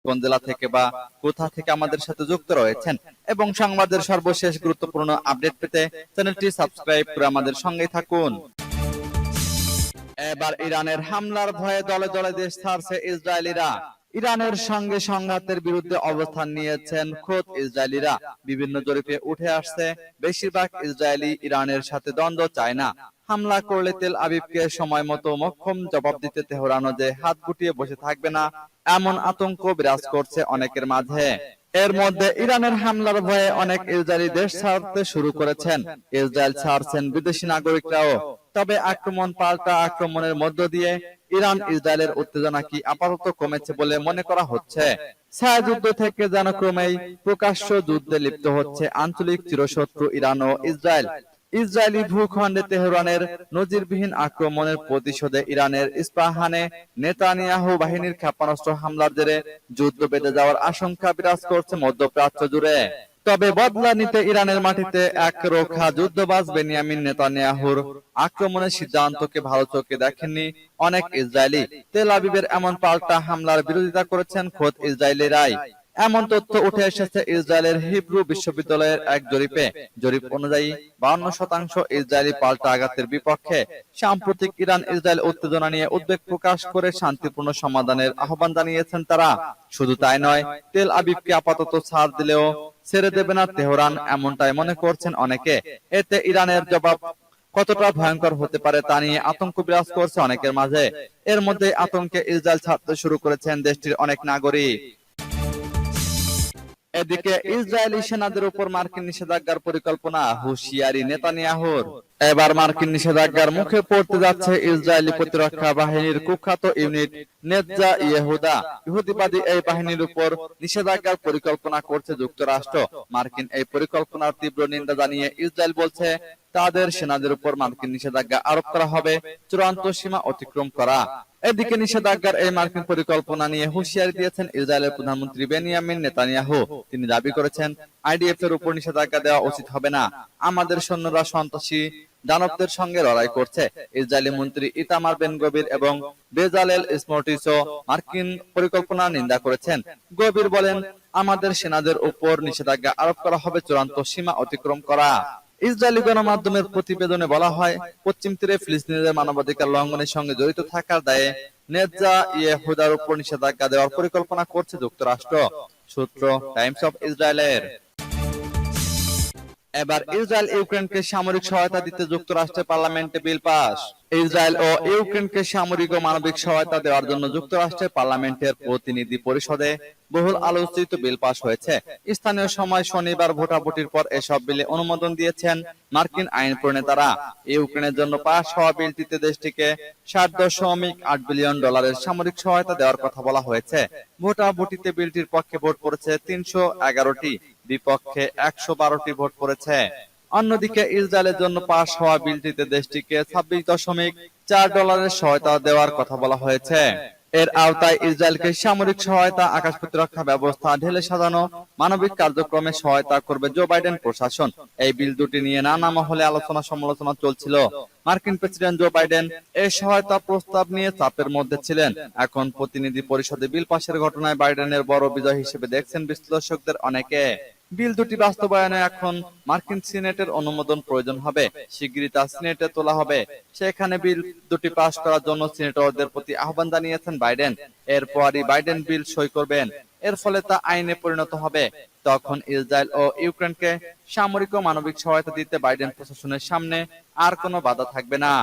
কোন জেলা থেকে বা কোথা থেকে আমাদের সাথে যুক্ত রয়েছেন এবং সংবাদের সর্বশেষ গুরুত্বপূর্ণ আপডেট পেতে চ্যানেলটি সাবস্ক্রাইব করে আমাদের সঙ্গেই থাকুন। এবার ইরানের হামলার ভয়ে দলে দলে দেশ ছাড়ছে ইসরায়েলিরা। ইরানের সঙ্গে সংঘাতের বিরুদ্ধে অবস্থান নিয়েছেন খোদ ইসরায়েলিরা। বিভিন্ন জরিপে উঠে আসছে বেশিরভাগ ইসরায়েলি ইরানের সাথে দ্বন্দ্ব চায় না। হামলা করলে তেল আবিবকে সময় মতো মোক্ষম জবাব দিতে তেহরানও যে হাত গুটিয়ে বসে থাকবে না, এমন আতঙ্ক বিরাজ করছে অনেকের মাঝে। এর মধ্যে ইরানের হামলার ভয়ে অনেক ইসরায়েলি দেশ ছাড়তে শুরু করেছেন। ইসরায়েল ছাড়ছেন বিদেশি নাগরিকরাও। তবে আক্রমণ পাল্টা আক্রমণের মধ্য দিয়ে ইরান ইসরায়েলের উত্তেজনা কি আপাতত কমেছে বলে মনে করা হচ্ছে। ছায়াযুদ্ধ থেকে যেন ক্রমেই প্রকাশ্য যুদ্ধে লিপ্ত হচ্ছে আঞ্চলিক চিরশত্রু ইরান ও ইসরায়েল। ইসরায়েলি ভূখণ্ডে তেহরানের নজিরবিহীন আক্রমণের প্রতিশোধে ইরানের ইস্পাহানে নেতানিয়াহু বাহিনীর ক্ষেপণাস্ত্র হামলার জেরে যুদ্ধ বেঁধে যাওয়ার আশঙ্কা বিরাজ করছে মধ্যপ্রাচ্য জুড়ে। তবে বদলা নিতে ইরানের মাটিতে একরোখা যুদ্ধবাজ বেনিয়ামিন নেতানিয়াহুর আক্রমণের সিদ্ধান্তকে ভালো চোখে দেখেননি অনেক ইসরায়েলি। তেল আবিবের এমন পাল্টা হামলার বিরোধিতা করেছেন খোদ ইসরায়েলিরাই। এমন তথ্য উঠে এসেছে ইসরায়েলের হিব্রু বিশ্ববিদ্যালয়ের এক জরিপ অনুযায়ী 52% ইসরায়েলি পাল্টা আঘাতের বিপক্ষে। সাম্প্রতিক ইরান ইসরায়েল উত্তেজনা নিয়ে উদ্বেগ প্রকাশ করে শান্তিপূর্ণ সমাধানের আহ্বান জানিয়েছেন তারা। শুধু তাই নয়, তেল আবিবকে আপাতত ছাড় দিলেও ছেড়ে দেবে না তেহরান, এমনটাই মনে করছেন অনেকে। এতে ইরানের জবাব কতটা ভয়ঙ্কর হতে পারে তা নিয়ে আতঙ্ক বিরাজ করছে অনেকের মাঝে। এর মধ্যে আতঙ্কে ইসরায়েল ছাড়তে শুরু করেছেন দেশটির অনেক নাগরিক। এদিকে ইসরায়েলি সেনাদের উপর মার্কিন নিষেধাজ্ঞার পরিকল্পনা, হুঁশিয়ারি নেতানিয়াহুর। এবার মার্কিন নিষেধাজ্ঞার মুখে পড়তে যাচ্ছে ইসরায়েলি প্রতিরক্ষা বাহিনীর কুখ্যাত ইউনিট নেতজা ইয়েহুদা। ইহুদিবাদী এই বাহিনীর উপর নিষেধাজ্ঞার পরিকল্পনা করছে যুক্তরাষ্ট্র। মার্কিন এই পরিকল্পনার তীব্র নিন্দা জানিয়ে ইসরায়েল বলছে তাদের সেনাদের উপর মার্কিন নিষেধাজ্ঞা আরোপ করা হবে চূড়ান্ত সীমা অতিক্রম করা। এদিকে নিষেধাজ্ঞার এই মার্কিন পরিকল্পনা নিয়ে হুঁশিয়ারি দিয়েছেন ইসরায়েলের প্রধানমন্ত্রী বেনিয়ামিন নেতানিয়াহু। তিনি দাবি করেছেন, আইডিএফ এর উপর নিষেধাজ্ঞা দেওয়া উচিত হবে না। আমাদের সৈন্যরা সন্ত্রাসী দানবদের সঙ্গে লড়াই করছে। ইসরায়েলি মন্ত্রী ইতামার বেন গবির এবং বেজালেল স্মোট্রিচও মার্কিন পরিকল্পনা নিন্দা করেছেন। গবির বলেন, আমাদের সেনাদের উপর নিষেধাজ্ঞা আরোপ করা হবে চূড়ান্ত সীমা অতিক্রম করা। ইসরায়েলি গণমাধ্যমের প্রতিবেদনে বলা হয়, পশ্চিম তীরে ফিলিস্তিনিদের মানবাধিকার লঙ্ঘনের সঙ্গে জড়িত থাকার দায়ে নেতজা ইয়েহুদার উপর নিষেধাজ্ঞা দেওয়ার পরিকল্পনা করছে যুক্তরাষ্ট্র। সূত্র টাইমস অফ ইসরায়েলের। এবার ইসরায়েল ইউক্রেনকে সামরিক সহায়তা দিতে যুক্তরাষ্ট্রের পার্লামেন্টে বিল পাস। ইসরায়েল ও ইউক্রেনকে সামরিক ও মানবিক সহায়তা দেওয়ার জন্য যুক্তরাষ্ট্রের পার্লামেন্টের প্রতিনিধি পরিষদে বহুল আলোচিত বিল পাস হয়েছে। স্থানীয় সময় শনিবার ভোটাভুটির পর এসব বিলে অনুমোদন দিয়েছেন মার্কিন আইন প্রণেতারা। ইউক্রেনের জন্য পাস হওয়া বিলটিতে দেশটিকে $7.8 বিলিয়ন সামরিক সহায়তা দেওয়ার কথা বলা হয়েছে। ভোটাভুটিতে বিলটির পক্ষে ভোট পড়েছে 311টি, বিপক্ষে 112টি ভোট পড়েছে। অন্যদিকে ইসরায়েলের জন্য পাস হওয়া বিলটিতে দেশটিকে $26.4 সহায়তা দেওয়ার কথা বলা হয়েছে। এর আওতায় ইসরায়েলকে সামরিক সহায়তা, আকাশ প্রতিরক্ষা ব্যবস্থা ঢেলে সাজানো, মানবিক কার্যক্রমে সহায়তা করবে জো বাইডেন প্রশাসন। এই বিল দুটি নিয়ে নানা মহলে আলোচনা সমালোচনা চলছিল। মার্কিন প্রেসিডেন্ট জো বাইডেন এই সহায়তা প্রস্তাব নিয়ে চাপের মধ্যে ছিলেন। এখন প্রতিনিধি পরিষদে বিল পাশের ঘটনায় বাইডেনের বড় বিজয় হিসেবে দেখছেন বিশ্লেষকদের অনেকে। বিল দুটি বাস্তবায়নে এখন মার্কিন সিনেটের অনুমোদন প্রয়োজন হবে। শিগগিরই তা সিনেটে তোলা হবে। সেখানে বিল দুটি পাস করার জন্য সিনেটরদের প্রতি আহ্বান জানিয়েছেন বাইডেন। এরপরই বাইডেন বিল সই করবেন। এর ফলে তা আইনে পরিণত হবে। তখন ইসরায়েল ও ইউক্রেনকে সামরিক ও মানবিক সহায়তা দিতে বাইডেন প্রশাসনের সামনে আর কোনো বাধা থাকবে না।